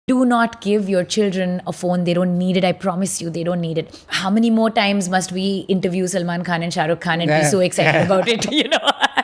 Do not give your children a phone. They don't need it. I promise you, they don't need it. How many more times must we interview Salman Khan and Shah Rukh Khan and be so excited about it,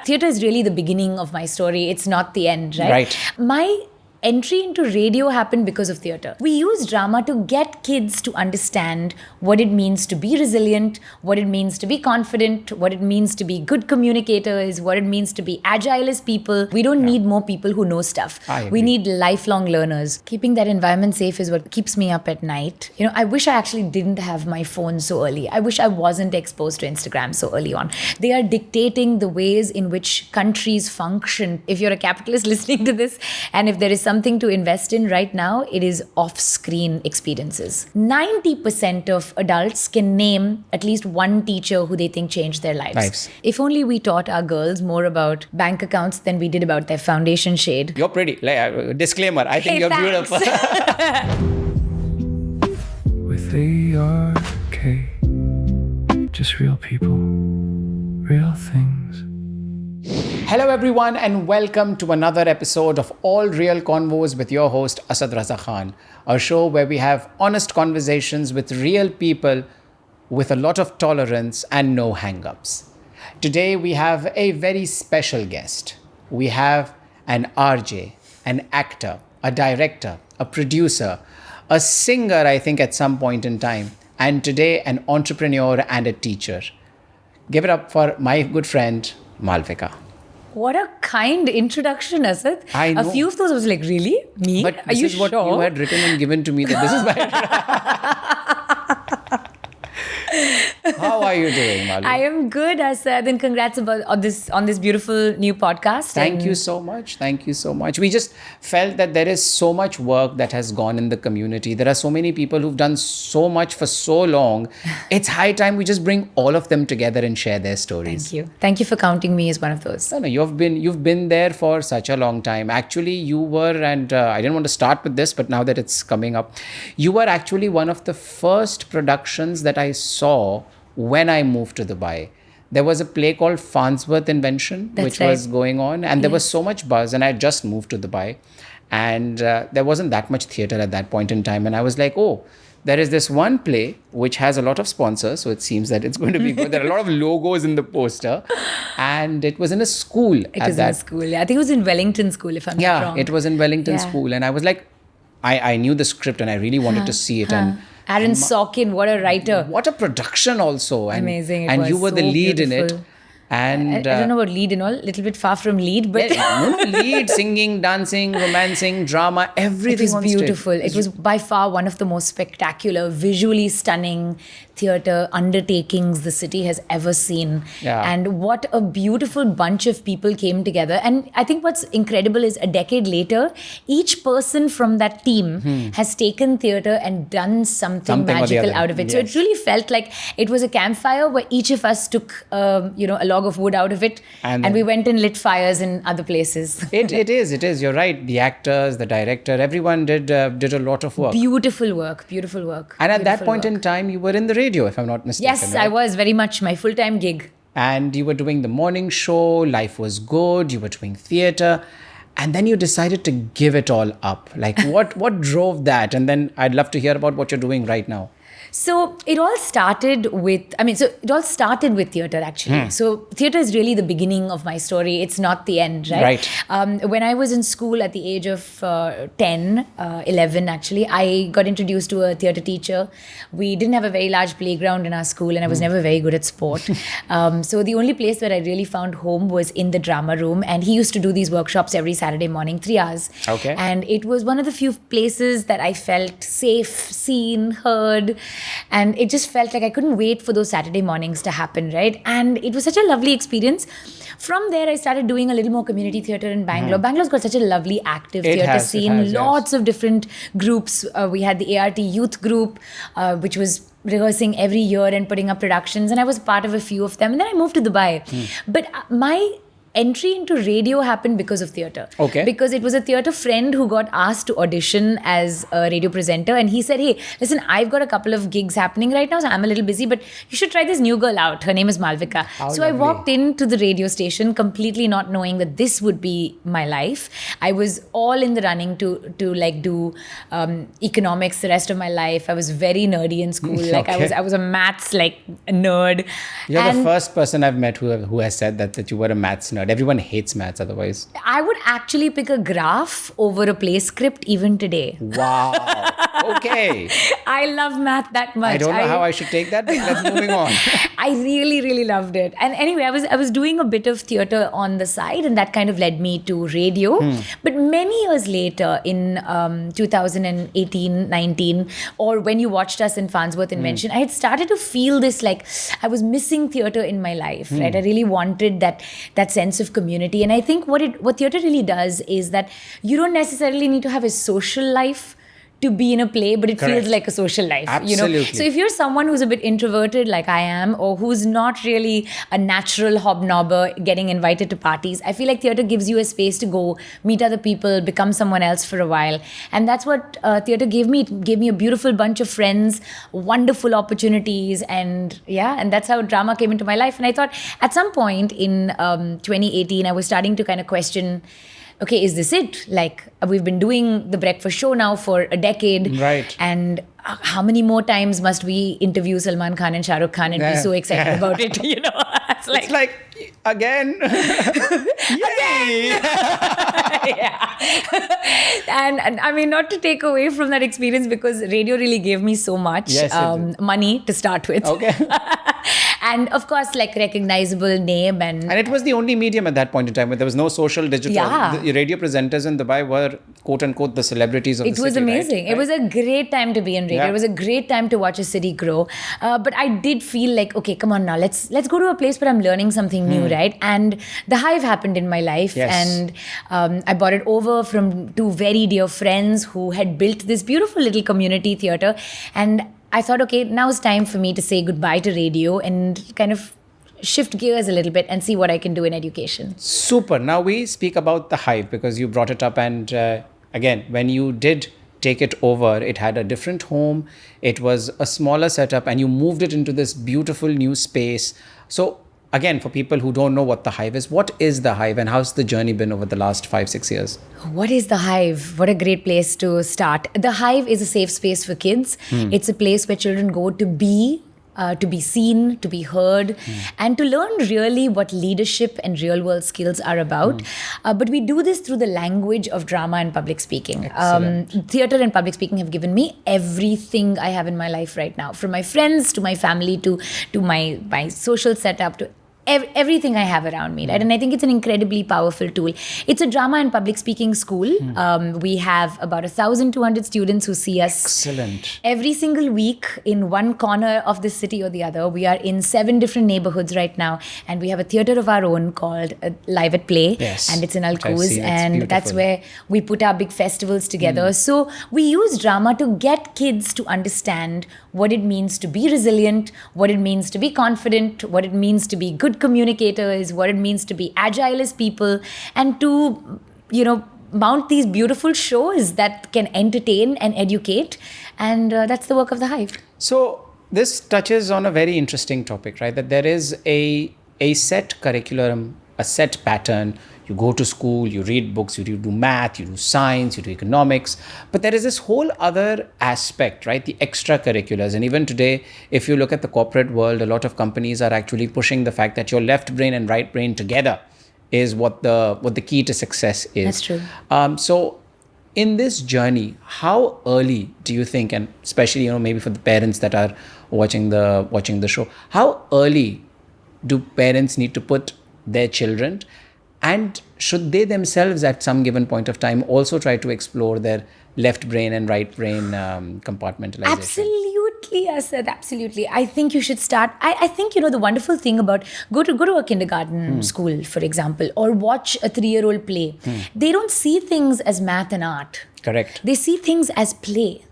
Theatre is really the beginning of my story. It's not the end, right? Right. My entry into radio happened because of theatre. We use drama to get kids to understand what it means to be resilient, what it means to be confident, what it means to be good communicators, what it means to be agile as people. We don't need more people who know stuff. We need lifelong learners. Keeping that environment safe is what keeps me up at night. I wish I actually didn't have my phone so early. I wish I wasn't exposed to Instagram so early on. They are dictating the ways in which countries function. If you're a capitalist listening to this, and if there is something to invest in right now, it is off-screen experiences. 90% of adults can name at least one teacher who they think changed their lives. If only we taught our girls more about bank accounts than we did about their foundation shade. You're pretty. Disclaimer, I think you're thanks. beautiful. With ARK, just real people, real things. Hello everyone and welcome to another episode of All Real Konvos with your host Asad Raza Khan, a show where we have honest conversations with real people with a lot of tolerance and no hang-ups. Today we have a very special guest. We have an RJ, an actor, a director, a producer, a singer I think at some point in time, and today an entrepreneur and a teacher. Give it up for my good friend Malavika. What a kind introduction, Asad. I know. A few of those was like, really? Me? But Are this you is what sure? you had written and given to me that this is my... How are you doing, Malu? I am good, Asad, and congrats on this beautiful new podcast. Thank you so much. Thank you so much. We just felt that there is so much work that has gone in the community. There are so many people who've done so much for so long. It's high time we just bring all of them together and share their stories. Thank you. Thank you for counting me as one of those. No, you've been there for such a long time. Actually, you were, and I didn't want to start with this, but now that it's coming up, you were actually one of the first productions that I saw when I moved to Dubai. There was a play called Farnsworth Invention, which was going on, and there was so much buzz, and I had just moved to Dubai, and there wasn't that much theatre at that point in time, and I was like, oh, there is this one play which has a lot of sponsors, so it seems that it's going to be good. There are a lot of logos in the poster, and it was in a school. It was in a school, yeah. I think it was in Wellington School, if I'm not wrong. Yeah, it was in Wellington School, and I was like, I knew the script, and I really wanted to see it, and Aaron Sorkin, what a writer. what a production also. And, Amazing. And you were the lead in it. Beautiful. And I don't know about lead and all, a little bit far from lead, but lead, singing, dancing, romancing, drama, everything it was beautiful. It was by far one of the most spectacular, visually stunning theatre undertakings the city has ever seen. Yeah. And what a beautiful bunch of people came together. And I think what's incredible is a decade later, each person from that team has taken theatre and done something magical out of it. Yes. So it really felt like it was a campfire where each of us took a log of wood out of it and we went and lit fires in other places. It is. You're right. The actors, the director, everyone did a lot of work. Beautiful work. And at that point in time, you were in the radio, if I'm not mistaken. Yes, right? I was very much my full-time gig. And you were doing the morning show, life was good, you were doing theatre, and then you decided to give it all up. Like what drove that? And then I'd love to hear about what you're doing right now. So it all started with theatre actually. So theatre is really the beginning of my story. It's not the end, right? When I was in school at the age of 11 actually, I got introduced to a theatre teacher. We didn't have a very large playground in our school and I was never very good at sport. So the only place where I really found home was in the drama room, and he used to do these workshops every Saturday morning, 3 hours. Okay. And it was one of the few places that I felt safe, seen, heard. And it just felt like I couldn't wait for those Saturday mornings to happen, right? And it was such a lovely experience. From there, I started doing a little more community theatre in Bangalore. Bangalore's got such a lovely active theatre scene. Lots of different groups. We had the ART youth group, which was rehearsing every year and putting up productions. And I was part of a few of them. And then I moved to Dubai. But my entry into radio happened because of theatre. Okay. Because it was a theatre friend who got asked to audition as a radio presenter, and he said, "Hey, listen, I've got a couple of gigs happening right now, so I'm a little busy, but you should try this new girl out. Her name is Malavika." So I lovely. walked into the radio station completely not knowing that this would be my life. I was all in the running to like do economics the rest of my life. I was very nerdy in school. Like Okay. I was a maths like nerd. You're And the first person I've met who has said that you were a maths nerd. Everyone hates maths otherwise. I would actually pick a graph over a play script even today. Wow. Okay. I love math that much. I don't know how I should take that, but let's moving on. I really, really loved it. And anyway, I was doing a bit of theatre on the side, and that kind of led me to radio. But many years later, in 2018, 19, or when you watched us in Farnsworth Invention, I had started to feel this like I was missing theatre in my life, right? I really wanted that sense of community. And I think what theatre really does is that you don't necessarily need to have a social life to be in a play, but it Correct. feels like a social life. Absolutely. So if you're someone who's a bit introverted like I am, or who's not really a natural hobnobber getting invited to parties, I feel like theatre gives you a space to go meet other people, become someone else for a while. And that's what theatre gave me. It gave me a beautiful bunch of friends, wonderful opportunities, and that's how drama came into my life. And I thought at some point in 2018, I was starting to kind of question, okay, is this it? Like, we've been doing the breakfast show now for a decade. Right. And how many more times must we interview Salman Khan and Shah Rukh Khan and be so excited about it? It's like again. Yay! And I mean, not to take away from that experience, because radio really gave me so much Yes, it did. money to start with. Okay. And of course, like recognizable name And it was the only medium at that point in time where there was no social digital. Yeah. The radio presenters in Dubai were quote unquote the celebrities of the It city. was amazing. Right? It was a great time to be in radio. Yeah. It was a great time to watch a city grow. But I did feel like, okay, come on now, let's go to a place where I'm learning something new, right? And the Hive happened in my life, Yes. and I bought it over from two very dear friends who had built this beautiful little community theatre. And I thought, okay, now it's time for me to say goodbye to radio and kind of shift gears a little bit and see what I can do in education. Super. Now we speak about the Hive because you brought it up. And again, when you did take it over, it had a different home. It was a smaller setup and you moved it into this beautiful new space. So again, for people who don't know what the Hive is, what is the Hive and how's the journey been over the last 5-6 years? What is the Hive? What a great place to start. The Hive is a safe space for kids. It's a place where children go to be seen, to be heard, and to learn really what leadership and real world skills are about. But we do this through the language of drama and public speaking. Excellent. Theatre and public speaking have given me everything I have in my life right now, from my friends to my family to my social setup to everything I have around me, right? And I think it's an incredibly powerful tool. It's a drama and public speaking school. We have about 1,200 students who see us Excellent. every single week in one corner of the city or the other. We are in 7 different neighborhoods right now, and we have a theatre of our own called Live at Play. Yes, And it's in Al which I've Quoz, seen. It's and that's beautiful. where we put our big festivals together. So we use drama to get kids to understand what it means to be resilient, what it means to be confident, what it means to be good communicators, what it means to be agile as people, and to, mount these beautiful shows that can entertain and educate. And that's the work of the Hive. So this touches on a very interesting topic, right? That there is a set curriculum, a set pattern. You go to school, you read books, you do math, you do science, you do economics. But there is this whole other aspect, right? The extracurriculars. And even today, if you look at the corporate world, a lot of companies are actually pushing the fact that your left brain and right brain together is what the key to success is. That's true. So in this journey, how early do you think, and especially maybe for the parents that are watching the show, how early do parents need to put their children, and should they themselves at some given point of time also try to explore their left brain and right brain compartmentalization? Absolutely, Asad. Absolutely. I think you should start. I think, the wonderful thing about go to a kindergarten school, for example, or watch a 3-year-old play. They don't see things as math and art. Correct. They see things as play.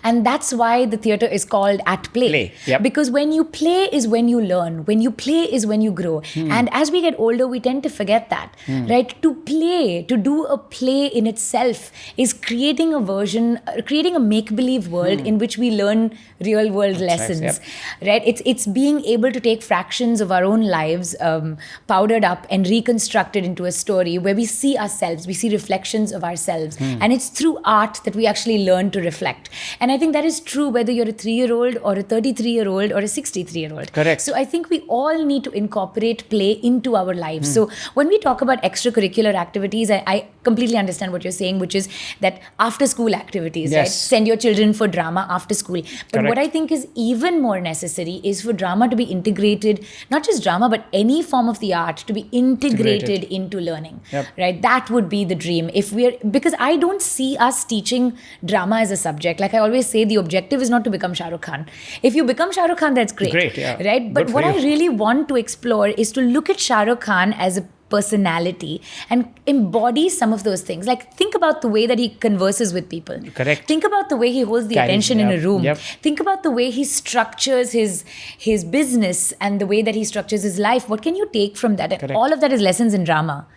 And that's why the theatre is called At Play. Play, yep. Because when you play is when you learn. When you play is when you grow. And as we get older, we tend to forget that, right? To play, to do a play in itself is creating a version, creating a make-believe world in which we learn real-world lessons, yep. right? It's being able to take fractions of our own lives, powdered up and reconstructed into a story where we see ourselves, we see reflections of ourselves. And it's through art that we actually learn to reflect. And I think that is true whether you're a 3-year-old or a 33-year-old or a 63-year-old. Correct. So I think we all need to incorporate play into our lives. So when we talk about extracurricular activities, I completely understand what you're saying, which is that after school activities, Yes. right? Send your children for drama after school. But Correct. what I think is even more necessary is for drama to be integrated, not just drama, but any form of the art to be integrated into learning, Yep. right? That would be the dream. Because I don't see us teaching drama as a subject. Like I always say, the objective is not to become Shah Rukh Khan. If you become Shah Rukh Khan, that's great. Great, yeah. Right? But Good for what I you. really want to explore is to look at Shah Rukh Khan as a personality and embody some of those things. Like think about the way that he converses with people. Correct. Think about the way he holds the Carries, attention in a yep, room. yep. Think about the way he structures his business and the way that he structures his life. What can you take from that? And Correct. all of that is lessons in drama.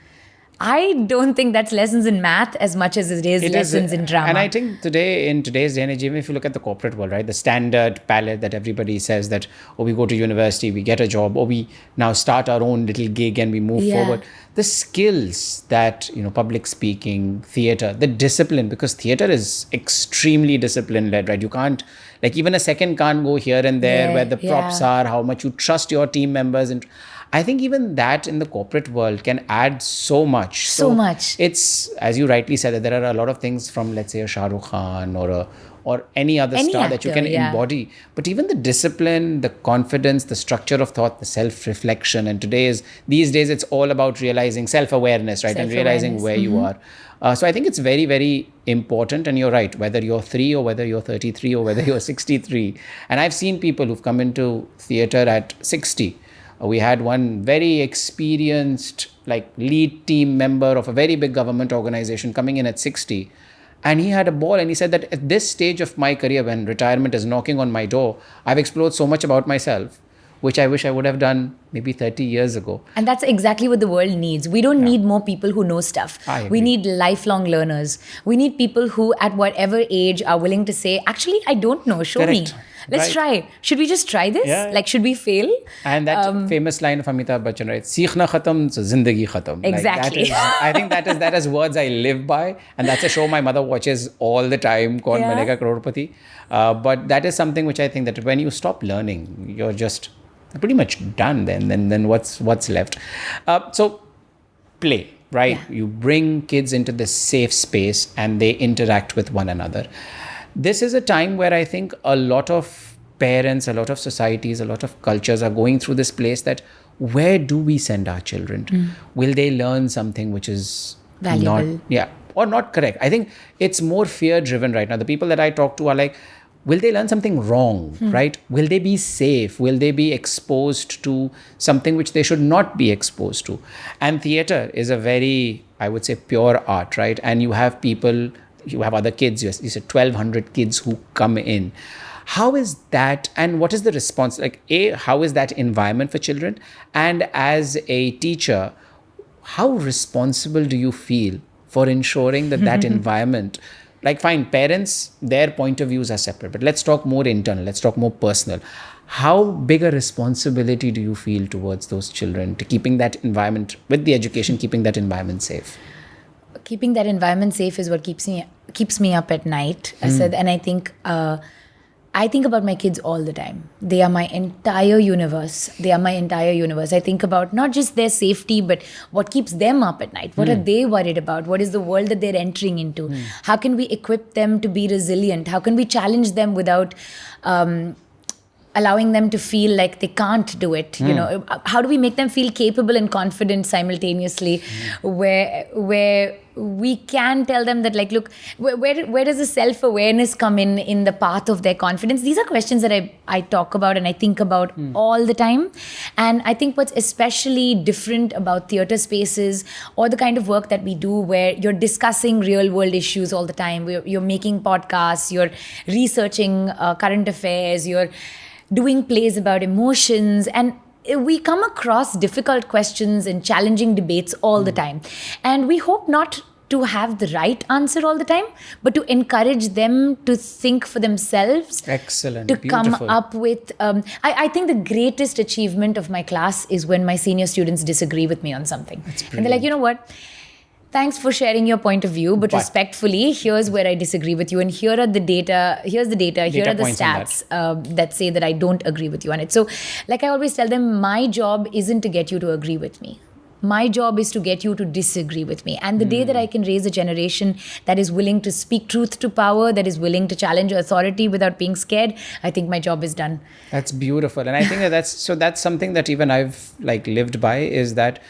I don't think that's lessons in math as much as it is lessons in drama. And I think in today's day and age, even if you look at the corporate world, right, the standard palette that everybody says that, oh, we go to university, we get a job, or we now start our own little gig and we move forward. The skills that, public speaking, theatre, the discipline, because theatre is extremely discipline led, right? You can't, like even a second can't go here and there where the props are, how much you trust your team members. And I think even that in the corporate world can add so much. So much. It's, as you rightly said, that there are a lot of things from, let's say, a Shah Rukh Khan or any other star that you actor, can embody. But even the discipline, the confidence, the structure of thought, the self-reflection. And these days, it's all about realizing self-awareness, right? And realizing where you are. So I think it's very, very important. And you're right, whether you're 3 or whether you're 33 or whether you're 63. And I've seen people who've come into theatre at 60. We had one very experienced, lead team member of a very big government organization coming in at 60. And he had a ball and he said that at this stage of my career, when retirement is knocking on my door, I've explored so much about myself, which I wish I would have done maybe 30 years ago. And that's exactly what the world needs. We don't need more people who know stuff. I agree. We need lifelong learners. We need people who, at whatever age, are willing to say, actually, I don't know, show Correct. me. Let's try. Should we just try this? Yeah. Should we fail? And that famous line of Amitabh Bachchan, right? Seekhna khatam, so zindagi khatam. Exactly. I think that is words I live by. And that's a show my mother watches all the time, Kaun Banega Crorepati. But that is something which I think that when you stop learning, you're just pretty much done then what's left. So play, right? Yeah. You bring kids into this safe space and they interact with one another. This is a time where I think a lot of parents, a lot of societies, a lot of cultures are going through this place that where do we send our children to? Will they learn something which is Valuable. or not correct? I think it's more fear driven right now. The people that I talk to are like, will they learn something wrong, right? Will they be safe? Will they be exposed to something which they should not be exposed to? And theatre is a very, I would say, pure art, right? And you have people, you have other kids, you said 1,200 kids who come in. How is that, and what is the response? How is that environment for children? And as a teacher, how responsible do you feel for ensuring that environment, fine, parents, their point of views are separate, but let's talk more internal, let's talk more personal. How big a responsibility do you feel towards those children to keeping that environment, with the education, keeping that environment safe? Keeping that environment safe is what keeps me up at night, Asad. And I think about my kids all the time. They are my entire universe. I think about not just their safety, but what keeps them up at night. What are they worried about? What is the world that they're entering into? How can we equip them to be resilient? How can we challenge them without allowing them to feel like they can't do it? How do we make them feel capable and confident simultaneously, where we can tell them that, like, look, where does the self-awareness come in the path of their confidence? These are questions that I talk about and I think about all the time. And I think what's especially different about theatre spaces or the kind of work that we do, where you're discussing real world issues all the time, you're making podcasts, you're researching current affairs, you're doing plays about emotions, and we come across difficult questions and challenging debates all the time. And we hope not to have the right answer all the time, but to encourage them to think for themselves. Excellent. To Beautiful. come up with... I think the greatest achievement of my class is when my senior students disagree with me on something. And they're like, you know what? Thanks for sharing your point of view, but respectfully, here's where I disagree with you, and here are the data, here are the stats that say that I don't agree with you on it. So, like I always tell them, my job isn't to get you to agree with me. My job is to get you to disagree with me. And the day that I can raise a generation that is willing to speak truth to power, that is willing to challenge authority without being scared, I think my job is done. That's beautiful. And I think that's something that even I've lived by, is that,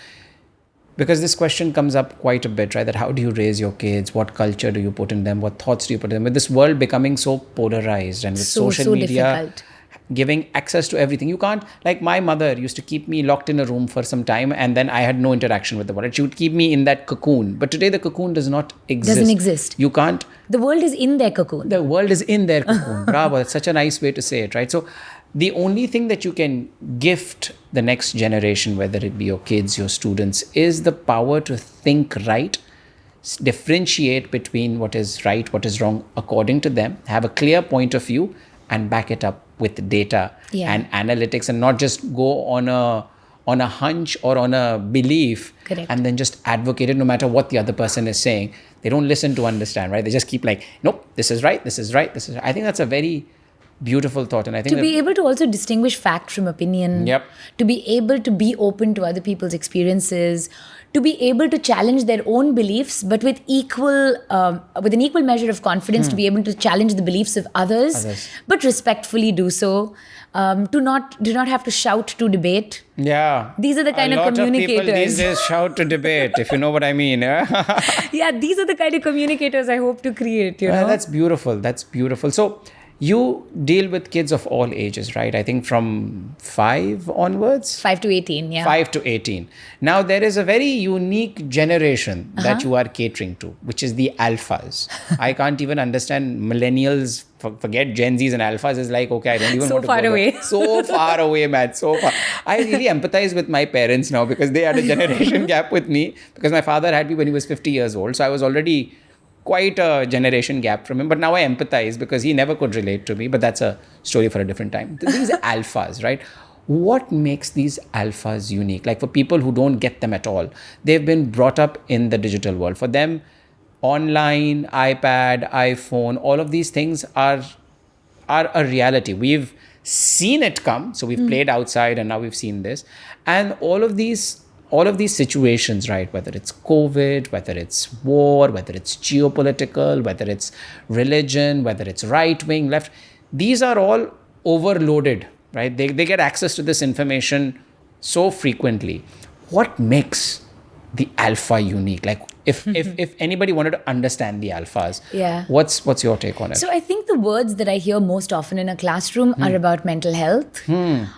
because this question comes up quite a bit, right? That how do you raise your kids? What culture do you put in them? What thoughts do you put in them? With this world becoming so polarized, and with social media difficult. giving access to everything, you can't, like my mother used to keep me locked in a room for some time, and then I had no interaction with the world. She would keep me in that cocoon. But today the cocoon does not exist. Doesn't exist. You can't. The world is in their cocoon. The world is in their cocoon. Bravo. That's such a nice way to say it, right? So the only thing that you can gift the next generation, whether it be your kids, your students, is the power to think right, differentiate between what is right, what is wrong according to them, have a clear point of view, and back it up with data and analytics, and not just go on a hunch or on a belief. Correct. And then just advocate it no matter what the other person is saying. They don't listen to understand, right? They just keep like, nope, this is right, this is right, this is right. I think that's a very beautiful thought. And I think to be able to also distinguish fact from opinion, to be able to be open to other people's experiences, to be able to challenge their own beliefs, but with an equal measure of confidence, to be able to challenge the beliefs of others. But respectfully do so. Do not have to shout to debate. Yeah. These are the kind of communicators. A lot of people these days shout to debate, if you know what I mean. Yeah, these are the kind of communicators I hope to create, you know. That's beautiful. That's beautiful. So you deal with kids of all ages, right? I think from 5 onwards? 5 to 18, yeah. 5 to 18. Now, there is a very unique generation that you are catering to, which is the alphas. I can't even understand millennials. Forget Gen Zs and alphas. Is like, okay, I don't even so want to far go away. There. So far away, man. So far. I really empathize with my parents now, because they had a generation gap with me, because my father had me when he was 50 years old. So I was already quite a generation gap from him, but now I empathize because he never could relate to me, but that's a story for a different time. These alphas, right? What makes these alphas unique? Like, for people who don't get them at all, they've been brought up in the digital world. For them, online, iPad, iPhone, all of these things are a reality. We've seen it come. So we've played outside, and now we've seen this. And all of these situations, right, whether it's COVID, whether it's war, whether it's geopolitical, whether it's religion, whether it's right wing, left, these are all overloaded, right? They get access to this information so frequently. What makes the alpha unique? Like, if anybody wanted to understand the alphas, what's your take on it? So I think the words that I hear most often in a classroom are about mental health.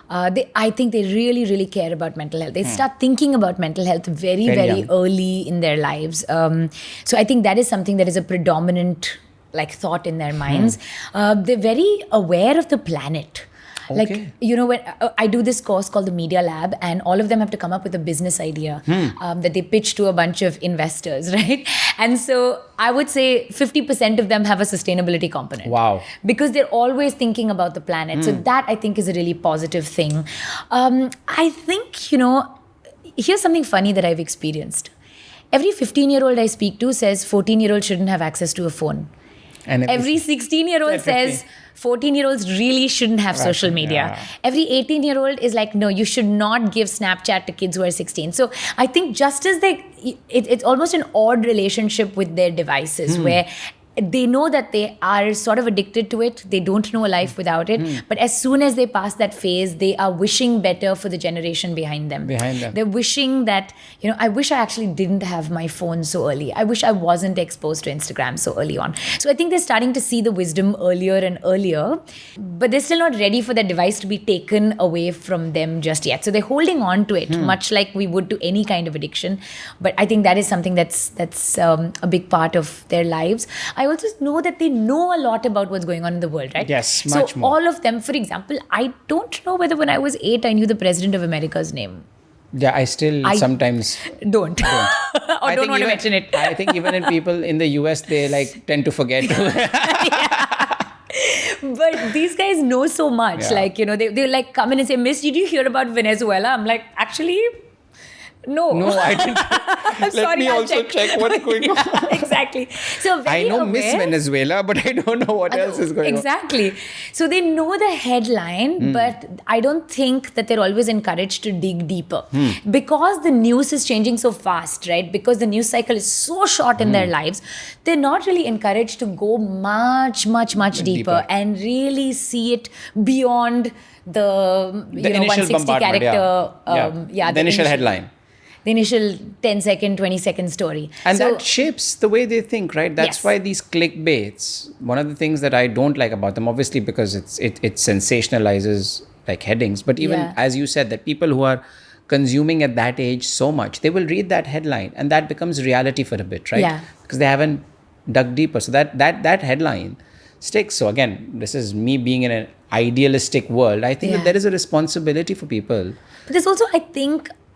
I think they really, really care about mental health. They start thinking about mental health very, very early in their lives. So I think that is something that is a predominant thought in their minds. They're very aware of the planet. Okay. When I do this course called the Media Lab, and all of them have to come up with a business idea that they pitch to a bunch of investors, right? And so I would say 50% of them have a sustainability component. Wow. Because they're always thinking about the planet. So that, I think, is a really positive thing. I think, here's something funny that I've experienced. Every 15-year-old I speak to says 14-year-olds shouldn't have access to a phone. And every 16-year-old says 14-year-olds really shouldn't have social media. Yeah. Every 18-year-old is like, no, you should not give Snapchat to kids who are 16. So I think just as it's almost an odd relationship with their devices, where they know that they are sort of addicted to it. They don't know a life without it. But as soon as they pass that phase, they are wishing better for the generation behind them. They're wishing that, I wish I actually didn't have my phone so early. I wish I wasn't exposed to Instagram so early on. So I think they're starting to see the wisdom earlier and earlier, but they're still not ready for that device to be taken away from them just yet. So they're holding on to it, much like we would to any kind of addiction. But I think that is something that's a big part of their lives. I also know that they know a lot about what's going on in the world, right? Yes, much more. All of them, for example, I don't know whether when I was 8, I knew the President of America's name. Yeah, I sometimes don't. Or don't want to mention it. I think even in people in the US, they tend to forget. But these guys know so much. Yeah. They come in and say, Miss, did you hear about Venezuela? I'm like, actually, no. No, I didn't. Let me also check what's going on. Exactly. So I know Miss Venezuela, but I don't know what else is going on. Exactly. So they know the headline, but I don't think that they're always encouraged to dig deeper. Because the news is changing so fast, right? Because the news cycle is so short in their lives, they're not really encouraged to go much deeper and really see it beyond the initial 160 character. The initial headline. The initial 10-second, 20-second story. And that shapes the way they think, right? That's why these clickbaits, one of the things that I don't like about them, obviously because it sensationalizes headings, but even as you said, that people who are consuming at that age so much, they will read that headline and that becomes reality for a bit, right? Yeah. Because they haven't dug deeper. So that headline sticks. So again, this is me being in an idealistic world. I think that there is a responsibility for people. But there's also,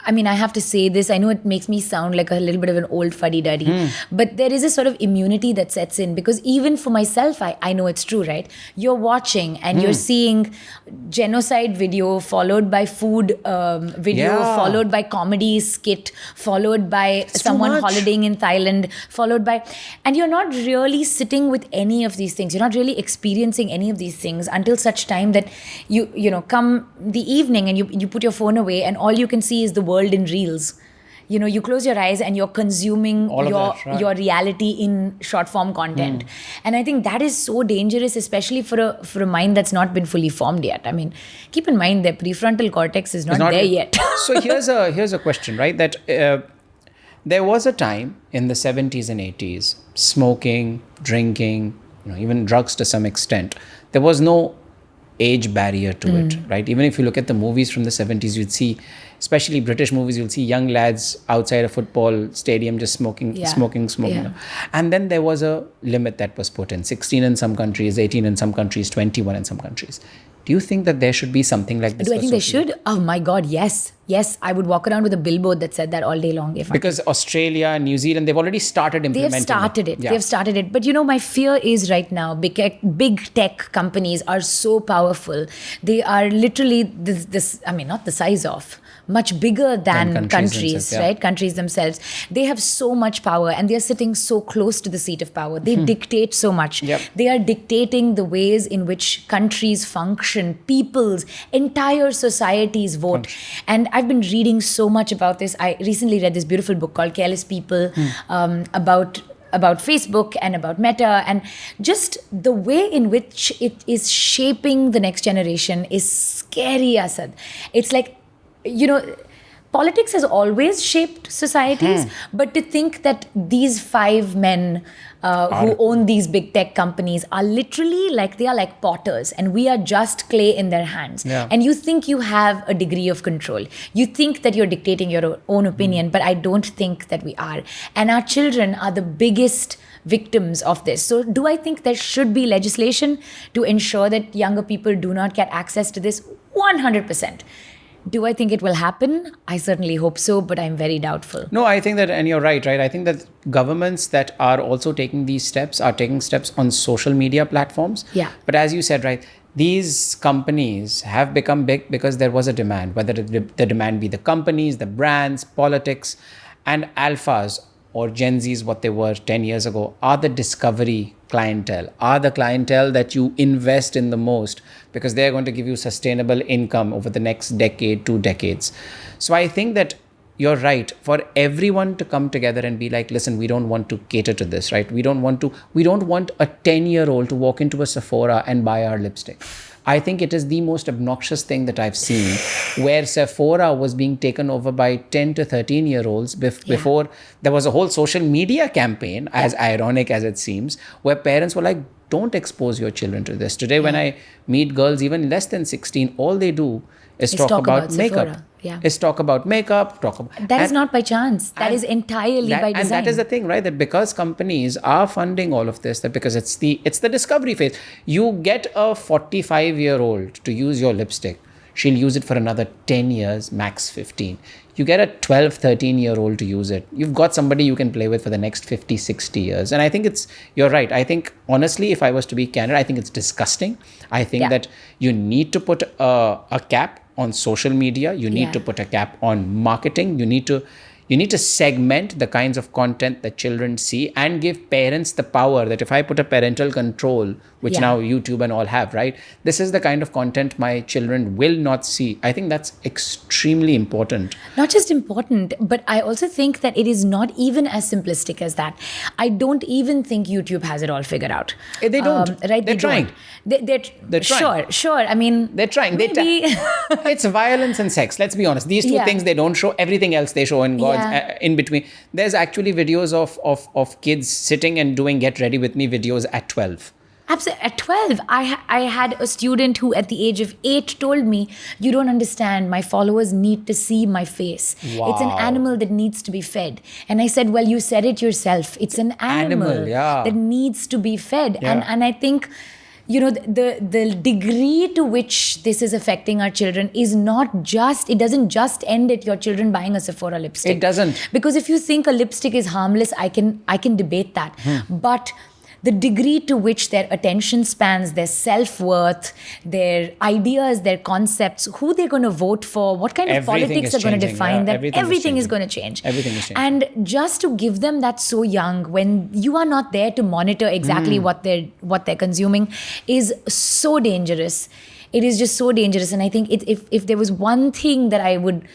I have to say this. I know it makes me sound like a little bit of an old fuddy-duddy, but there is a sort of immunity that sets in, because even for myself, I know it's true, right? You're watching and you're seeing genocide video followed by food video, followed by comedy skit, followed by someone holidaying in Thailand, followed by... And you're not really sitting with any of these things. You're not really experiencing any of these things until such time that you come the evening and you put your phone away and all you can see is the world in reels. You close your eyes and you're consuming your reality in short form content. And I think that is so dangerous, especially for a mind that's not been fully formed yet. Keep in mind their prefrontal cortex is not there yet. So here's a question, right? That there was a time in the 70s and 80s, smoking, drinking, even drugs to some extent. There was no age barrier to it, right? Even if you look at the movies from the 70s, you'd see, especially British movies, you'll see young lads outside a football stadium just smoking. And then there was a limit that was put in, 16 in some countries, 18 in some countries, 21 in some countries. Do you think that there should be something like this? Do I think they should? Oh my God, yes. Yes, I would walk around with a billboard that said that all day long. Because Australia and New Zealand, they've already started implementing They've started it. Yeah. They've started it. But my fear is right now, big tech companies are so powerful. They are literally not the size of, much bigger than countries, right? Countries themselves. They have so much power and they're sitting so close to the seat of power. They dictate so much. Yep. They are dictating the ways in which countries function, people's, entire societies vote. And I've been reading so much about this. I recently read this beautiful book called Careless People about Facebook and about Meta, and just the way in which it is shaping the next generation is scary, Asad. It's like, politics has always shaped societies, but to think that these 5 men who own these big tech companies are literally they are like potters and we are just clay in their hands. Yeah. And you think you have a degree of control. You think that you're dictating your own opinion, but I don't think that we are. And our children are the biggest victims of this. So do I think there should be legislation to ensure that younger people do not get access to this? 100%. Do I think it will happen? I certainly hope so, but I'm very doubtful. No, I think that, and you're right? I think that governments that are also taking these steps are taking steps on social media platforms. Yeah. But as you said, right, these companies have become big because there was a demand, whether the demand be the companies, the brands, politics, and alphas or Gen Zs, what they were 10 years ago, are the discovery clientele, are the clientele that you invest in the most because they're going to give you sustainable income over the next decade, 2 decades. So I think that you're right, for everyone to come together and be like, listen, we don't want to cater to this, right? We don't want a 10-year-old to walk into a Sephora and buy our lipstick. I think it is the most obnoxious thing that I've seen, where Sephora was being taken over by 10 to 13-year-olds before there was a whole social media campaign, as ironic as it seems, where parents were like, don't expose your children to this. Today, when I meet girls even less than 16, all they do is talk about makeup. Sephora. Yeah. Is talk about makeup, That is not by chance. That is entirely by design. And that is the thing, right? That because companies are funding all of this, that because it's the discovery phase. You get a 45-year-old to use your lipstick. She'll use it for another 10 years, max 15. You get a 12, 13-year-old to use it. You've got somebody you can play with for the next 50, 60 years. And I think you're right. I think, honestly, if I was to be candid, I think it's disgusting. I think that you need to put a cap on social media. You need to put a cap on marketing. You need to segment the kinds of content that children see and give parents the power that if I put a parental control, which now YouTube and all have, right? This is the kind of content my children will not see. I think that's extremely important. Not just important, but I also think that it is not even as simplistic as that. I don't even think YouTube has it all figured out. They don't. Right? They're trying. They're trying. Sure. I mean, they're trying. Maybe. It's violence and sex. Let's be honest. These two things they don't show. Everything else they show in God's in between. There's actually videos of kids sitting and doing get ready with me videos at 12. Absolutely. At 12, I had a student who at the age of 8 told me, you don't understand, my followers need to see my face. Wow. It's an animal that needs to be fed. And I said, well, you said it yourself. It's an animal that needs to be fed. Yeah. And I think, the degree to which this is affecting our children is it doesn't just end at your children buying a Sephora lipstick. It doesn't. Because if you think a lipstick is harmless, I can debate that. But the degree to which their attention spans, their self-worth, their ideas, their concepts, who they're going to vote for, what kind of politics are going to define them, everything is going to change. Everything is changing. And just to give them that so young, when you are not there to monitor exactly what they're consuming, is so dangerous. It is just so dangerous. And I think if there was one thing that I would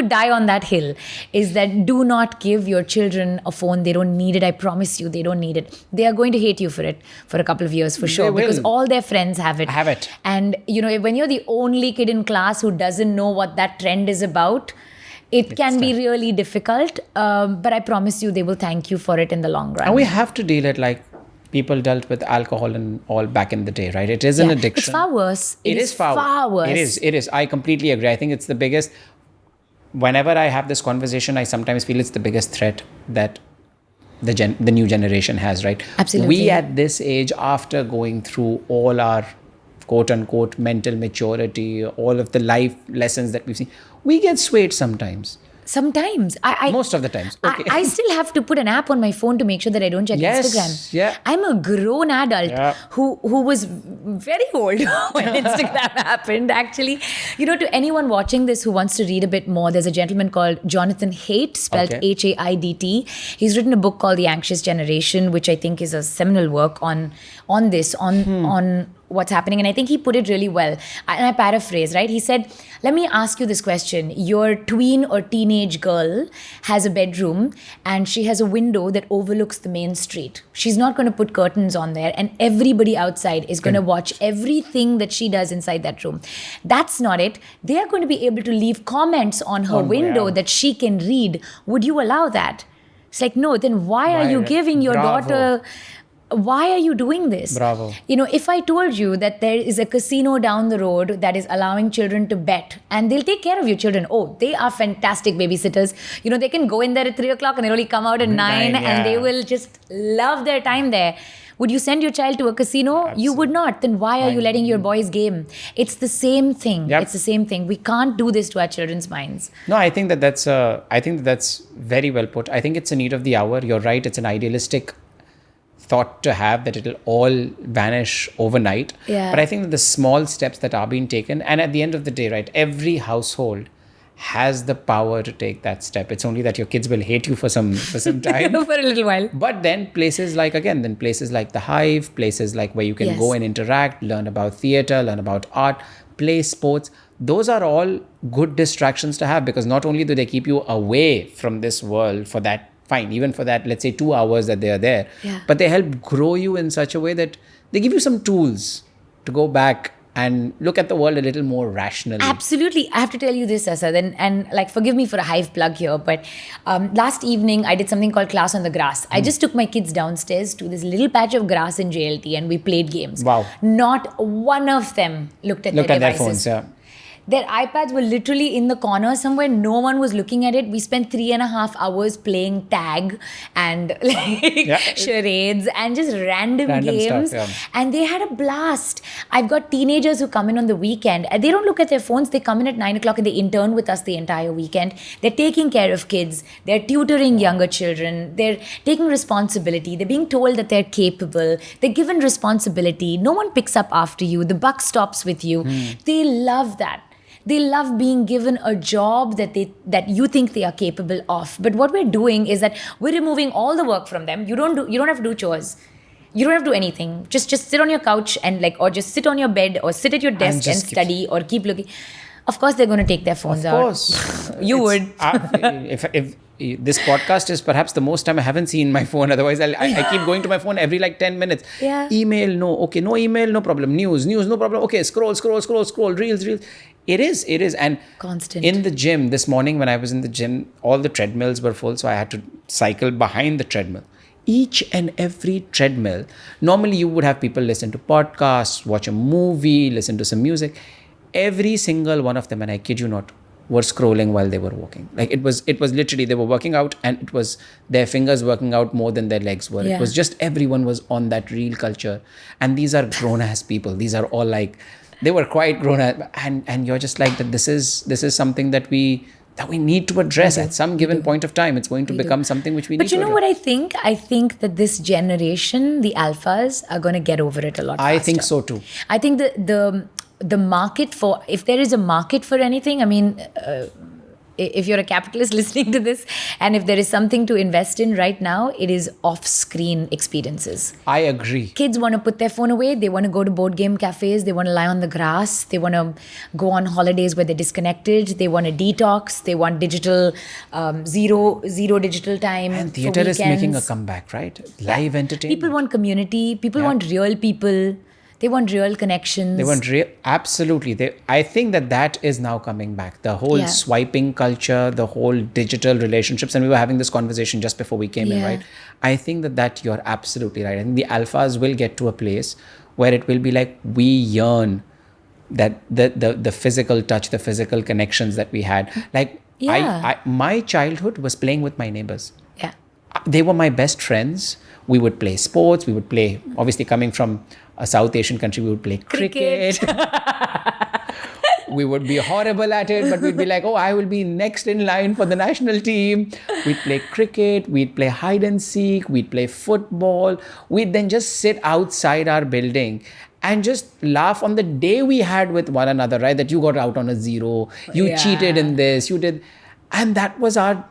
die on that hill, is that do not give your children a phone. They don't need it. I promise you, they don't need it. They are going to hate you for it for a couple of years for sure, because all their friends have it. And, when you're the only kid in class who doesn't know what that trend is about, it can be really difficult. But I promise you, they will thank you for it in the long run. And we have to deal it like people dealt with alcohol and all back in the day, right? It is an addiction. It's far worse. It is far worse. It is. I completely agree. I think it's the biggest. Whenever I have this conversation, I sometimes feel it's the biggest threat that the new generation has, right? Absolutely. We at this age, after going through all our quote unquote mental maturity, all of the life lessons that we've seen, we get swayed sometimes. Sometimes. Most of the times. Okay. I still have to put an app on my phone to make sure that I don't check Instagram. Yeah. I'm a grown adult who was very old when Instagram happened, actually. To anyone watching this who wants to read a bit more, there's a gentleman called Jonathan Haidt, spelled Haidt. He's written a book called The Anxious Generation, which I think is a seminal work on what's happening. And I think he put it really well. And I paraphrase, right? He said, let me ask you this question. Your tween or teenage girl has a bedroom and she has a window that overlooks the main street. She's not going to put curtains on there, and everybody outside is going to watch everything that she does inside that room. That's not it. They are going to be able to leave comments on her window that she can read. Would you allow that? It's like, no, then why are you giving your daughter... Why are you doing this? Bravo. If I told you that there is a casino down the road that is allowing children to bet, and they'll take care of your children. Oh, they are fantastic babysitters. They can go in there at 3 o'clock and they'll only come out at 9 and they will just love their time there. Would you send your child to a casino? Absolutely. You would not. Then why are you letting your boys game? It's the same thing. It's the same thing. We can't do this to our children's minds. No, I think that's very well put. I think it's a need of the hour. You're right. It's an idealistic thought to have that it'll all vanish overnight. But I think that the small steps that are being taken, and at the end of the day, right, every household has the power to take that step. It's only that your kids will hate you for some time. For a little while. But then places like the Hive, places like where you can go and interact, learn about theater, learn about art, play sports. those are all good distractions to have, because not only do they keep you away from this world for that, fine, even for that, let's say 2 hours that they are there, but they help grow you in such a way that they give you some tools to go back and look at the world a little more rationally. Absolutely. I have to tell you this, Asad, and like, forgive me for a hive plug here, but last evening I did something called Class on the Grass. I just took my kids downstairs to this little patch of grass in JLT and we played games. Wow. Not one of them looked at their their devices. phones, yeah. Their iPads were literally in the corner somewhere. No one was looking at it. We spent 3.5 hours playing tag and like charades and just random games. Stuff, yeah. And they had a blast. I've got teenagers who come in on the weekend and they don't look at their phones. They come in at 9 o'clock and they intern with us the entire weekend. They're taking care of kids. They're tutoring younger children. They're taking responsibility. They're being told that they're capable. They're given responsibility. No one picks up after you. The buck stops with you. They love that. They love being given a job that you think they are capable of. But what we're doing is that we're removing all the work from them. You don't have to do chores. You don't have to do anything. Just sit on your couch and or just sit on your bed or sit at your desk and study or keep looking. Of course, they're going to take their phones out. Of course. You would. If this podcast is perhaps the most time I haven't seen my phone. Otherwise, I keep going to my phone every 10 minutes. Yeah. Email, no. Okay, no email, no problem. News, no problem. Okay, scroll. Reels. It is. And constant. In the gym, this morning when I was in the gym, all the treadmills were full. So I had to cycle behind the treadmill. Each and every treadmill, normally you would have people listen to podcasts, watch a movie, listen to some music. Every single one of them, and I kid you not, were scrolling while they were walking. Like it was literally, they were working out and it was their fingers working out more than their legs were. Yeah. It was just everyone was on that reel culture. And these are grown ass people. These are all they were quite grown up, and you're just like that. This is something that we need to address at some given point of time. It's going to become something which we need to address. But you know what I think? I think that this generation, the alphas, are going to get over it a lot faster. I think so too. I think the market for, if there is a market for anything, I mean, if you're a capitalist listening to this, and if there is something to invest in right now, it is off-screen experiences. I agree. Kids want to put their phone away. They want to go to board game cafes. They want to lie on the grass. They want to go on holidays where they're disconnected. They want to detox. They want digital, zero digital time. And theatre is making a comeback, right? Live entertainment. People want community. People want real people. They want real connections. They want absolutely. I think that is now coming back. The whole swiping culture, the whole digital relationships, and we were having this conversation just before we came in, right? I think that you're absolutely right. I think the alphas will get to a place where it will be like we yearn that the physical touch, the physical connections that we had. Like my childhood was playing with my neighbors. Yeah. They were my best friends. We would play sports. We would play, obviously coming from a South Asian country, we would play cricket. We would be horrible at it, but we'd be like, oh, I will be next in line for the national team. We'd play cricket. We'd play hide and seek. We'd play football. We'd then just sit outside our building and just laugh on the day we had with one another, right? That you got out on a zero. You cheated in this. You did. And that was our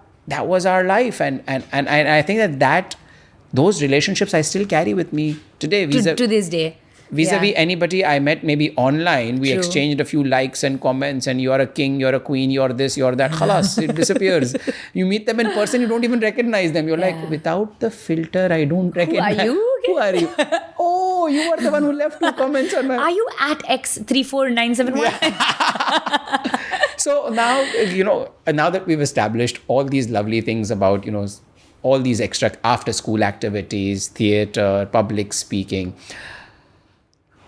life. And I think that those relationships I still carry with me today. To this day. Vis-a-vis anybody I met maybe online, we exchanged a few likes and comments, and you're a king, you're a queen, you're this, you're that. Khalas, it disappears. You meet them in person, you don't even recognize them. You're like, without the filter, I don't recognize. Who are you? Oh, you are the one who left 2 comments on my... Are you at X34971? So now, now that we've established all these lovely things about, all these extra after-school activities, theatre, public speaking,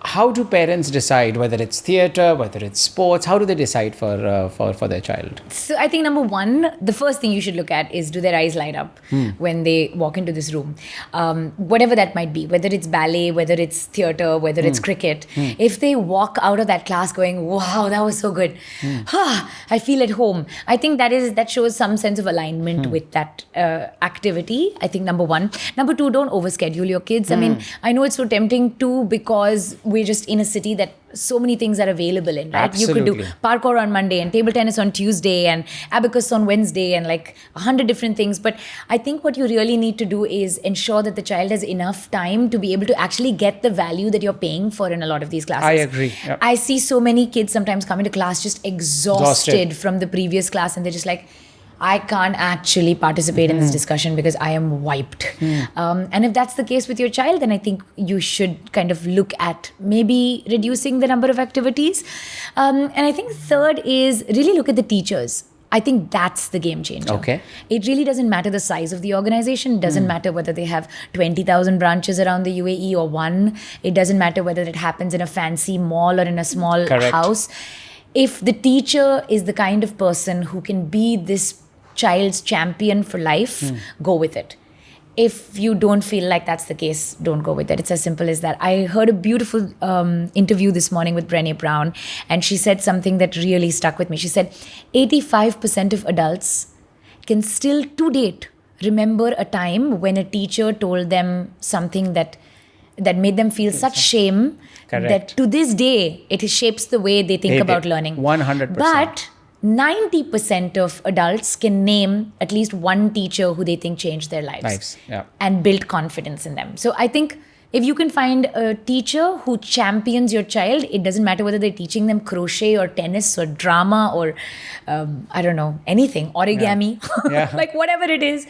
how do parents decide whether it's theatre, whether it's sports? How do they decide for their child? So I think number one, the first thing you should look at is, do their eyes light up when they walk into this room? Whatever that might be, whether it's ballet, whether it's theatre, whether it's cricket. If they walk out of that class going, wow, that was so good. I feel at home. I think that shows some sense of alignment with that activity. I think number one. Number two, don't overschedule your kids. I mean, I know it's so tempting too, because we're just in a city that so many things are available in, right? You could do Absolutely. parkour on Monday and table tennis on Tuesday and abacus on Wednesday and like 100 different things. But I think what you really need to do is ensure that the child has enough time to be able to actually get the value that you're paying for in a lot of these classes. I agree. Yep. I see so many kids sometimes come into class just exhausted from the previous class, and they're just like, I can't actually participate in this discussion because I am wiped. And if that's the case with your child, then I think you should kind of look at maybe reducing the number of activities. And I think third is really look at the teachers. I think that's the game changer. Okay. It really doesn't matter the size of the organization. It doesn't matter whether they have 20,000 branches around the UAE or one. It doesn't matter whether it happens in a fancy mall or in a small Correct. house. If the teacher is the kind of person who can be this child's champion for life, go with it. If you don't feel like that's the case, don't go with it. It's as simple as that. I heard a beautiful interview this morning with Brené Brown, and she said something that really stuck with me. She said 85% of adults can still to date remember a time when a teacher told them something that made them feel such shame Correct. that to this day it shapes the way they think about learning. 100%. But 90% of adults can name at least one teacher who they think changed their lives Yeah. and built confidence in them. So I think if you can find a teacher who champions your child, it doesn't matter whether they're teaching them crochet or tennis or drama or I don't know, anything, origami, Yeah. like whatever it is,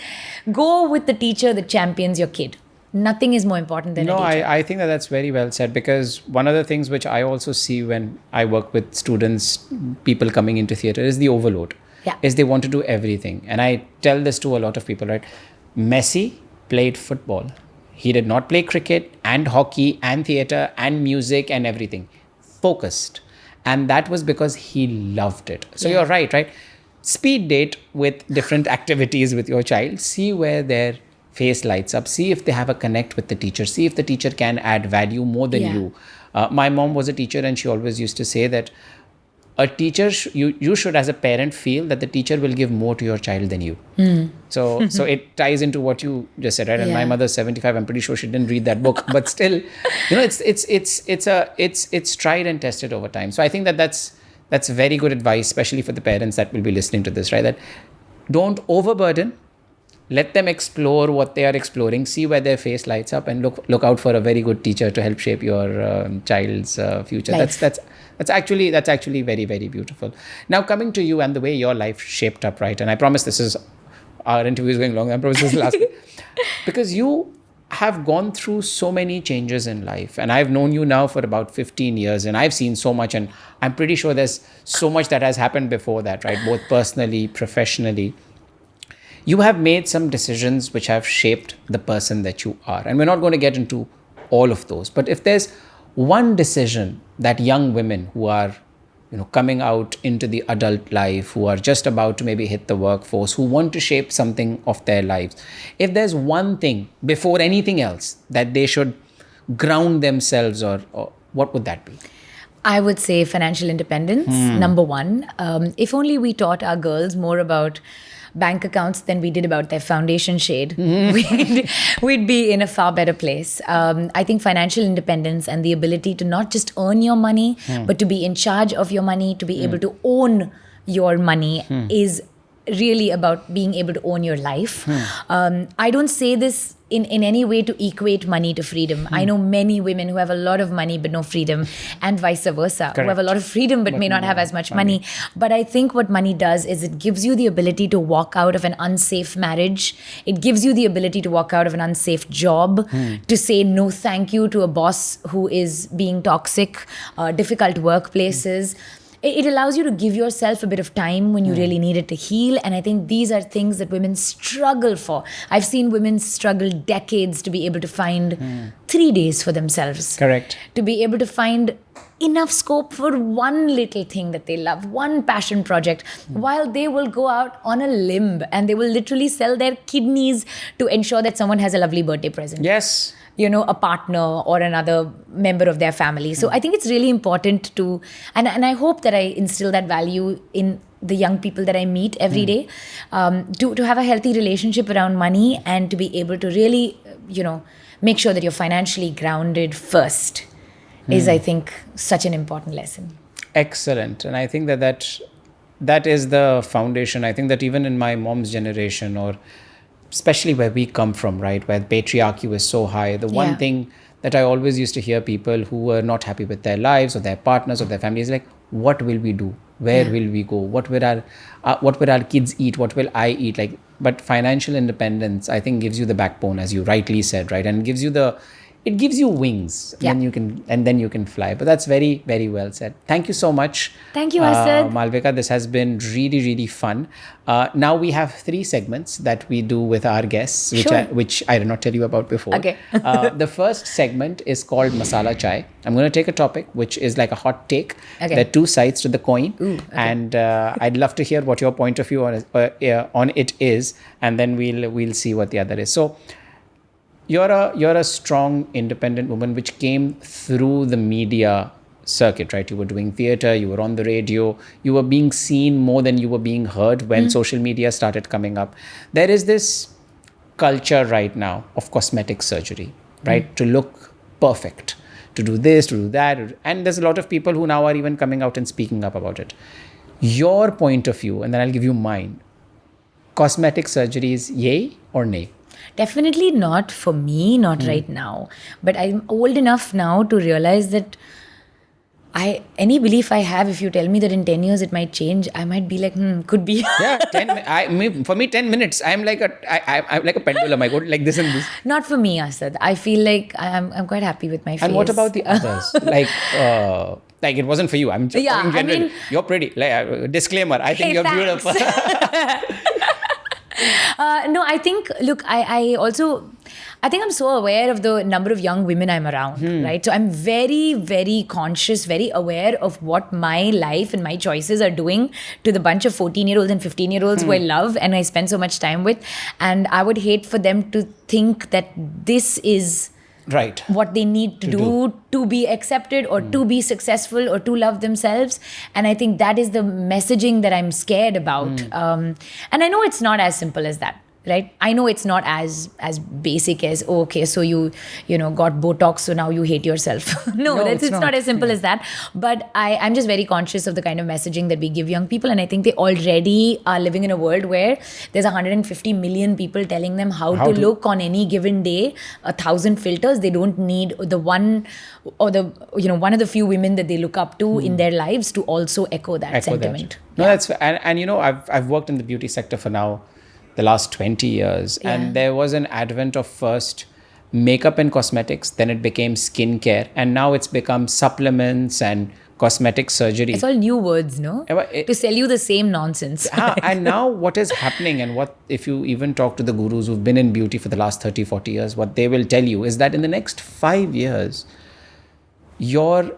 go with the teacher that champions your kid. Nothing is more important than a No, teacher. I think that that's very well said, because one of the things which I also see when I work with students, people coming into theatre, is the overload. Yeah. Is they want to do everything. And I tell this to a lot of people, right? Messi played football. He did not play cricket and hockey and theatre and music and everything. Focused. And that was because he loved it. So you're right? Speed date with different activities with your child. See where their face lights up. See if they have a connect with the teacher. See if the teacher can add value more than Yeah. you. My mom was a teacher, and she always used to say that a teacher, you should as a parent feel that the teacher will give more to your child than you. So it ties into what you just said, right? And my Yeah. mother's 75. I'm pretty sure she didn't read that book, but still, it's tried and tested over time. So I think that's very good advice, especially for the parents that will be listening to this, right? That don't overburden. Let them explore what they are exploring. See where their face lights up, and look out for a very good teacher to help shape your child's future. Life. That's actually very, very beautiful. Now coming to you and the way your life shaped up, right? And I promise this is our interview is going long. I promise this is the last because you have gone through so many changes in life, and I've known you now for about 15 years, and I've seen so much, and I'm pretty sure there's so much that has happened before that, right? Both personally, professionally. You have made some decisions which have shaped the person that you are. And we're not going to get into all of those. But if there's one decision that young women who are coming out into the adult life, who are just about to maybe hit the workforce, who want to shape something of their lives, if there's one thing before anything else that they should ground themselves, or what would that be? I would say financial independence, number one. If only we taught our girls more about bank accounts than we did about their foundation shade, we'd be in a far better place. I think financial independence and the ability to not just earn your money, but to be in charge of your money, to be able to own your money is really about being able to own your life. I don't say this in any way to equate money to freedom. I know many women who have a lot of money but no freedom, and vice versa, who have a lot of freedom but may not have as much money. But I think what money does is it gives you the ability to walk out of an unsafe marriage. It gives you the ability to walk out of an unsafe job, to say no thank you to a boss who is being toxic, difficult workplaces. It allows you to give yourself a bit of time when you really need it to heal. And I think these are things that women struggle for. I've seen women struggle decades to be able to find 3 days for themselves. Correct. To be able to find enough scope for one little thing that they love, one passion project, while they will go out on a limb and they will literally sell their kidneys to ensure that someone has a lovely birthday present. Yes. A partner or another member of their family. So I think it's really important to, and I hope that I instill that value in the young people that I meet every day, to have a healthy relationship around money and to be able to really, make sure that you're financially grounded first. is, I think, such an important lesson. Excellent. And I think that is the foundation. I think that even in my mom's generation, or especially where we come from, right, where patriarchy was so high, the one Yeah. thing that I always used to hear people who were not happy with their lives or their partners or their families, like, what will we do? Where Yeah. will we go? What will our kids eat? What will I eat? Like, but financial independence, I think, gives you the backbone, as you rightly said, right, and it gives you wings, Yeah. and then you can fly. But that's very, very well said. Thank you so much. Thank you, Asad. Malvika, this has been really, really fun. Now we have 3 segments that we do with our guests, Sure. which I did not tell you about before. Okay. The first segment is called Masala Chai. I'm going to take a topic which is like a hot take. Okay. There are 2 sides to the coin. Okay. And I'd love to hear what your point of view on it is, and then we'll see what the other is. So, you're a strong, independent woman which came through the media circuit, right? You were doing theater, you were on the radio, you were being seen more than you were being heard when social media started coming up. There is this culture right now of cosmetic surgery, right? To look perfect, to do this, to do that. And there's a lot of people who now are even coming out and speaking up about it. Your point of view, and then I'll give you mine. Cosmetic surgery is yay or nay? Definitely not for me, not right now. But I'm old enough now to realize that any belief I have, if you tell me that in 10 years it might change, I might be like, could be. Yeah, for me 10 minutes I'm like I'm like a pendulum. I go like this and this. Not for me, Asad. I feel like I'm quite happy with my face. And what about the others? Like it wasn't for you. I'm just Yeah, talking I generally. mean- You're pretty. Like, disclaimer, I think Hey, you're thanks. beautiful. No, I think, look, I think I'm so aware of the number of young women I'm around, right? So I'm very, very conscious, very aware of what my life and my choices are doing to the bunch of 14-year-olds and 15-year-olds who I love and I spend so much time with. And I would hate for them to think that this is Right. what they need to do to be accepted or to be successful or to love themselves. And I think that is the messaging that I'm scared about. And I know it's not as simple as that, right? I know it's not as basic as, oh, okay, so you got Botox, so now you hate yourself. No, it's not as simple as that. But I'm just very conscious of the kind of messaging that we give young people. And I think they already are living in a world where there's 150 million people telling them how to look on any given day, 1,000 filters. They don't need the one or the, one of the few women that they look up to in their lives to also echo that sentiment. No, that's and I've worked in the beauty sector for now the last 20 years. Yeah. And there was an advent of first makeup and cosmetics, then it became skincare, and now it's become supplements and cosmetic surgery. It's all new words, no? To sell you the same nonsense. And now what is happening, and what if you even talk to the gurus who've been in beauty for the last 30, 40 years, what they will tell you is that in the next 5 years, your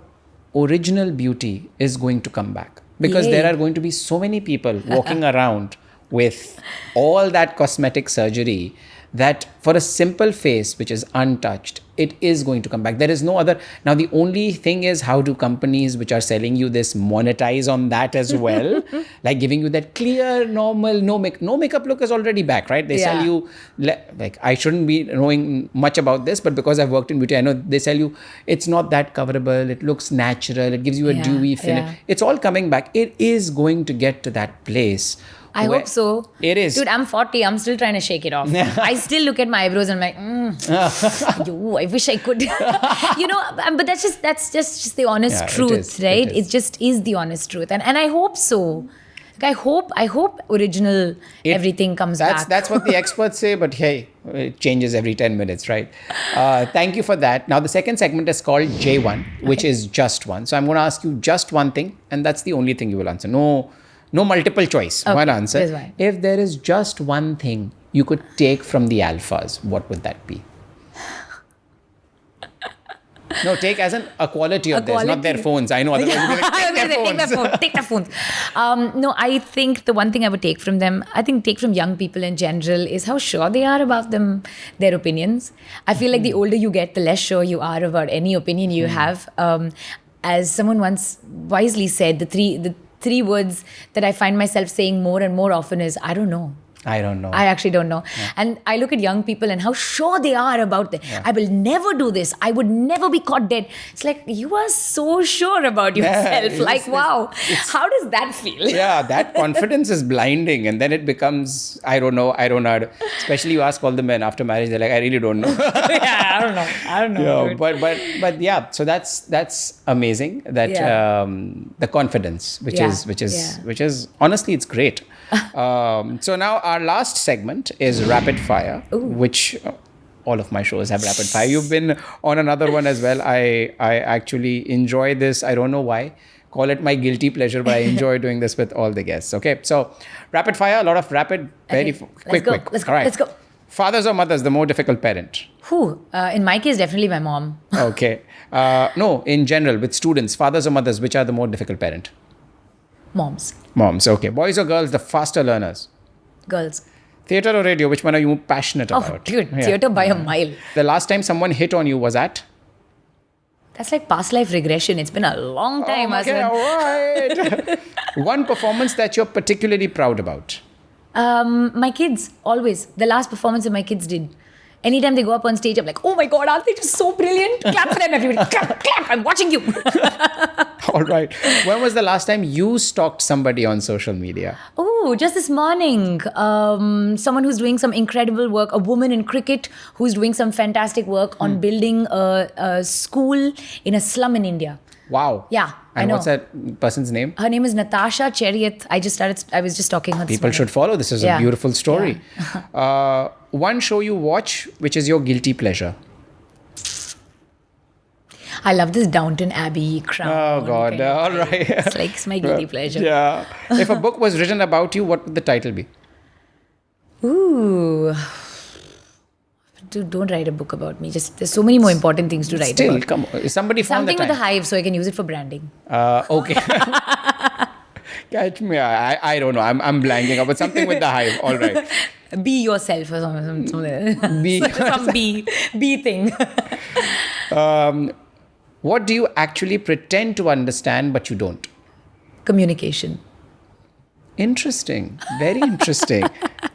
original beauty is going to come back. Because Yay. there are going to be so many people walking around with all that cosmetic surgery that for a simple face which is untouched, it is going to come back. There is no other. Now, the only thing is, how do companies which are selling you this monetize on that as well? Like giving you that clear, normal, no makeup look is already back, right? They sell you, like, I shouldn't be knowing much about this, but because I've worked in beauty, I know they sell you, it's not that coverable, it looks natural, it gives you a dewy finish. Yeah. It's all coming back. It is going to get to that place. I hope so. It is. Dude, I'm 40. I'm still trying to shake it off. I still look at my eyebrows and I'm like, I wish I could. But that's just the honest truth, right? It just is the honest truth. And I hope so. Like, I hope original everything comes back. That's what the experts say, but hey, it changes every 10 minutes, right? Thank you for that. Now, the second segment is called J1, which is just one. So I'm going to ask you just one thing, and that's the only thing you will answer. No multiple choice. Okay, one answer. that's fine. If there is just one thing you could take from the alphas, what would that be? No, take as a quality of theirs, not their phones. I know otherwise you'll be like, Take their phones. No, I think the one thing I would take from them, take from young people in general, is how sure they are about their opinions. I feel like the older you get, the less sure you are about any opinion you have. As someone once wisely said, the three words that I find myself saying more and more often is, I don't know. I don't know. I actually don't know. And I look at young people and how sure they are about it. I will never do this. I would never be caught dead. It's like, you are so sure about yourself. Like, wow. How does that feel? Yeah, that confidence is blinding, and then it becomes, I don't know. Especially you ask all the men after marriage, they're like, I really don't know. Yeah, I don't know. Yeah, but yeah, so that's amazing. That the confidence, which is honestly, it's great. So now our last segment is rapid fire, which all of my shows have rapid fire. You've been on another one as well. I actually enjoy this. I don't know why. Call it my guilty pleasure, but I enjoy doing this with all the guests. Okay, so rapid fire, a lot of rapid, very quick. Let's go. All right. Let's go. Fathers or mothers, the more difficult parent? In my case, definitely my mom. Okay. No, in general, with students, fathers or mothers, which are the more difficult parent? Moms. Moms, okay. Boys or girls, the faster learners? Girls. Theatre or radio, which one are you passionate Oh, about? dude, theatre by a mile. The last time someone hit on you was at? That's like past life regression. It's been a long time, Okay, Asad. all right. One performance that you're particularly proud about? My kids, always. The last performance that my kids did. Anytime they go up on stage, I'm like, oh my God, aren't they just so brilliant? Clap for them, everybody. Clap, clap. I'm watching you. All right. When was the last time you stalked somebody on social media? Oh, just this morning, someone who's doing some incredible work, a woman in cricket who's doing some fantastic work on building a school in a slum in India. Wow. Yeah, And I know. what's that person's name? Her name is Natasha Chariot. I was just talking her this People morning. should follow. This is a beautiful story. One show you watch, which is your guilty pleasure? I love this Downton Abbey, Crown. Oh, God. kind of All vibe. right. It's like it's my guilty pleasure. Yeah. If a book was written about you, what would the title be? Ooh. Dude, don't write a book about me. Just there's so many more important things to write Still, about. come on. Somebody found Something the with time. a hive so I can use it for branding. Okay. Catch me. I don't know. I'm blanking out, but something with the hive. All right. Be yourself or something. Be Some bee thing. What do you actually pretend to understand, but you don't? Communication. Interesting. Very interesting.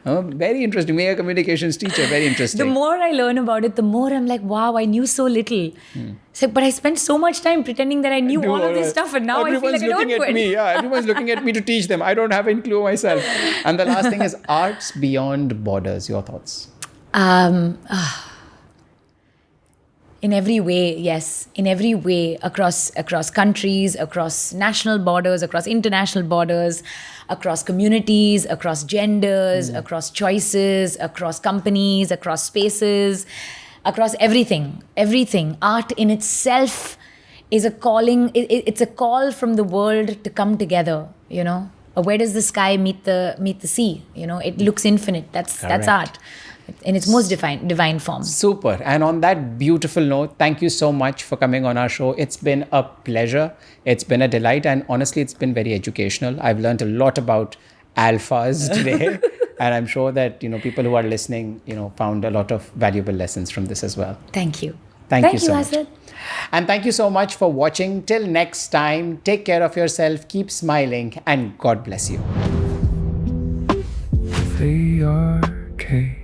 Very interesting. Being a communications teacher, very interesting. The more I learn about it, the more I'm like, wow, I knew so little. It's like, but I spent so much time pretending that I knew all of this stuff, and now I feel like I don't looking at me. Yeah, everyone's looking at me to teach them. I don't have any clue myself. And the last thing is arts beyond borders. Your thoughts? In every way, yes. In every way, across countries, across national borders, across international borders, across communities, across genders, across choices, across companies, across spaces, across everything. Everything. Art in itself is a calling. It's a call from the world to come together. You know, where does the sky meet the sea? You know, it looks infinite. That's art. In its most divine form. Super. And on that beautiful note, thank you so much for coming on our show. It's been a pleasure. It's been a delight. And honestly, it's been very educational. I've learned a lot about alphas today. And I'm sure that, people who are listening, found a lot of valuable lessons from this as well. Thank you. Thank you so much. Asad. And thank you so much for watching. Till next time, take care of yourself, keep smiling, and God bless you. VRK.